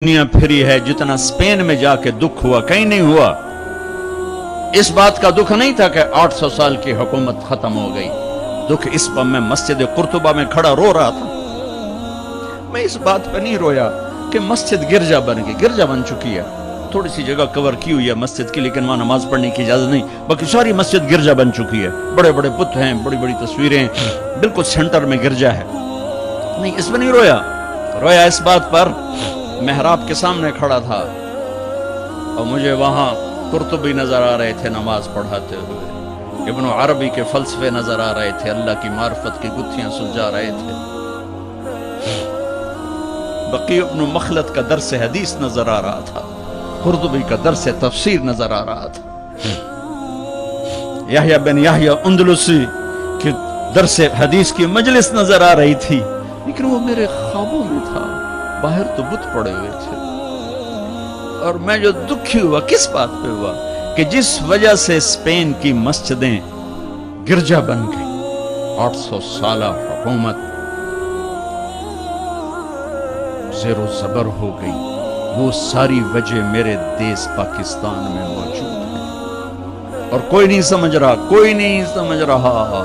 دنیا پھری ہے جتنا اسپین میں جا کے دکھ ہوا کہیں نہیں ہوا۔ اس بات کا دکھ نہیں تھا کہ 800 سال کی حکومت ختم ہو گئی، دکھ اس پر میں مسجد قرطبہ میں کھڑا رو رہا تھا۔ میں اس بات پہ نہیں رویا کہ مسجد گرجا بن گئی، گرجا بن چکی ہے، تھوڑی سی جگہ کور کی ہوئی ہے مسجد کی، لیکن وہاں نماز پڑھنے کی اجازت نہیں، باقی ساری مسجد گرجا بن چکی ہے، بڑے بڑے بت ہیں، بڑی بڑی تصویریں، بالکل سینٹر میں گرجا ہے۔ نہیں، اس میں نہیں رویا، رویا اس بات پر محراب کے سامنے کھڑا تھا اور مجھے وہاں قرطبی نظر آ رہے تھے نماز پڑھاتے ہوئے، ابن عربی کے فلسفے نظر آ رہے تھے، اللہ کی معرفت کی گتھیاں سلجھا رہے تھے، بقی ابن مخلد کا درس حدیث نظر آ رہا تھا، قرطبی کا درس تفسیر نظر آ رہا تھا، یحییٰ بن یحییٰ اندلسی کی درس حدیث کی مجلس نظر آ رہی تھی، لیکن وہ میرے خوابوں میں تھا، باہر تو بت پڑے ہوئے تھے۔ اور میں جو دکھی ہوا کس بات پہ ہوا کہ جس وجہ سے اسپین کی مسجدیں گرجا بن گئی، 800 سالہ حکومت زیر و زبر ہو گئی، وہ ساری وجہ میرے دیس پاکستان میں موجود ہے اور کوئی نہیں سمجھ رہا، کوئی نہیں سمجھ رہا۔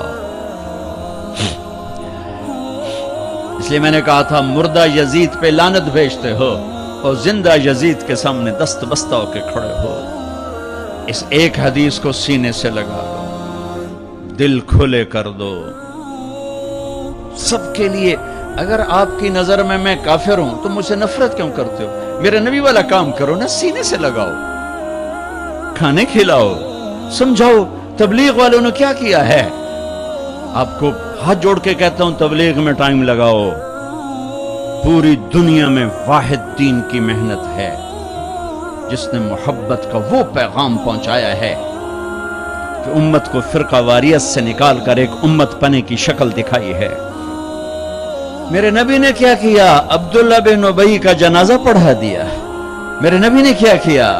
اس لیے میں نے کہا تھا مردہ یزید پہ لعنت بھیجتے ہو اور زندہ یزید کے سامنے دست بستہ ہو کے کھڑے ہو۔ اس ایک حدیث کو سینے سے لگا دو، دل کھلے کر دو سب کے لیے۔ اگر آپ کی نظر میں کافر ہوں تو مجھ سے نفرت کیوں کرتے ہو؟ میرے نبی والا کام کرو نا، سینے سے لگاؤ، کھانے کھلاؤ، سمجھاؤ۔ تبلیغ والوں نے کیا کیا ہے؟ آپ کو ہاتھ جوڑ کے کہتا ہوں تبلیغ میں ٹائم لگاؤ، پوری دنیا میں واحد دین کی محنت ہے جس نے محبت کا وہ پیغام پہنچایا ہے کہ امت کو فرقہ واریت سے نکال کر ایک امت پنے کی شکل دکھائی ہے۔ میرے نبی نے کیا کیا؟ عبداللہ بن ابی کا جنازہ پڑھا دیا۔ میرے نبی نے کیا کیا؟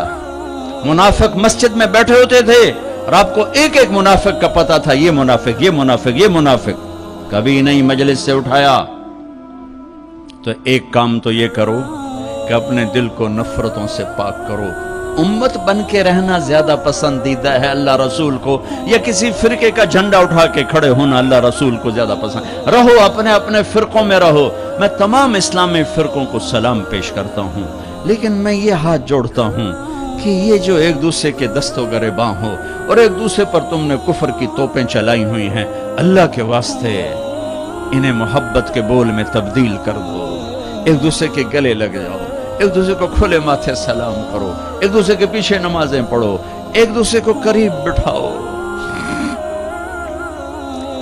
منافق مسجد میں بیٹھے ہوتے تھے اور آپ کو ایک ایک منافق کا پتا تھا، یہ منافق، یہ منافق، یہ منافق، کبھی نہیں مجلس سے اٹھایا۔ تو ایک کام تو یہ کرو کہ اپنے دل کو نفرتوں سے پاک کرو۔ امت بن کے رہنا زیادہ پسندیدہ ہے اللہ رسول کو، یا کسی فرقے کا جھنڈا اٹھا کے کھڑے ہونا اللہ رسول کو زیادہ پسند؟ رہو اپنے اپنے فرقوں میں رہو۔ میں تمام اسلامی فرقوں کو سلام پیش کرتا ہوں، لیکن میں یہ ہاتھ جوڑتا ہوں کہ یہ جو ایک دوسرے کے دست و گریباں ہو اور ایک دوسرے پر تم نے کفر کی توپیں چلائی ہوئی ہیں، اللہ کے واسطے انہیں محبت کے بول میں تبدیل کر دو، ایک دوسرے کے گلے لگ جاؤ، ایک دوسرے کو کھلے ماتھے سلام کرو، ایک دوسرے کے پیچھے نمازیں پڑھو، ایک دوسرے کو قریب بٹھاؤ۔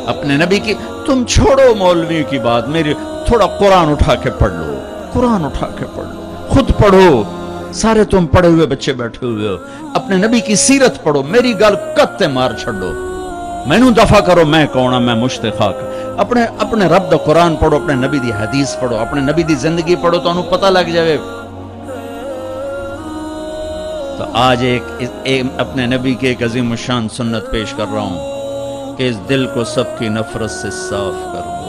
اپنے نبی کی تم چھوڑو مولوی کی بات، میری تھوڑا قرآن اٹھا کے پڑھ لو، قرآن اٹھا کے پڑھ لو، خود پڑھو، سارے تم پڑھے ہوئے بچے بیٹھے ہوئے ہو، اپنے نبی کی سیرت پڑھو، میری گل کتے مار چھڑو، مینوں دفع کرو میں کون ہاں، میں مشت خاک۔ اپنے رب دا قرآن پڑھو، اپنے نبی دی حدیث پڑھو، اپنے نبی دی زندگی پڑھو تو انہوں پتہ لگ جائے۔ تو آج اپنے نبی کی ایک عظیم الشان سنت پیش کر رہا ہوں کہ اس دل کو سب کی نفرت سے صاف کر دو۔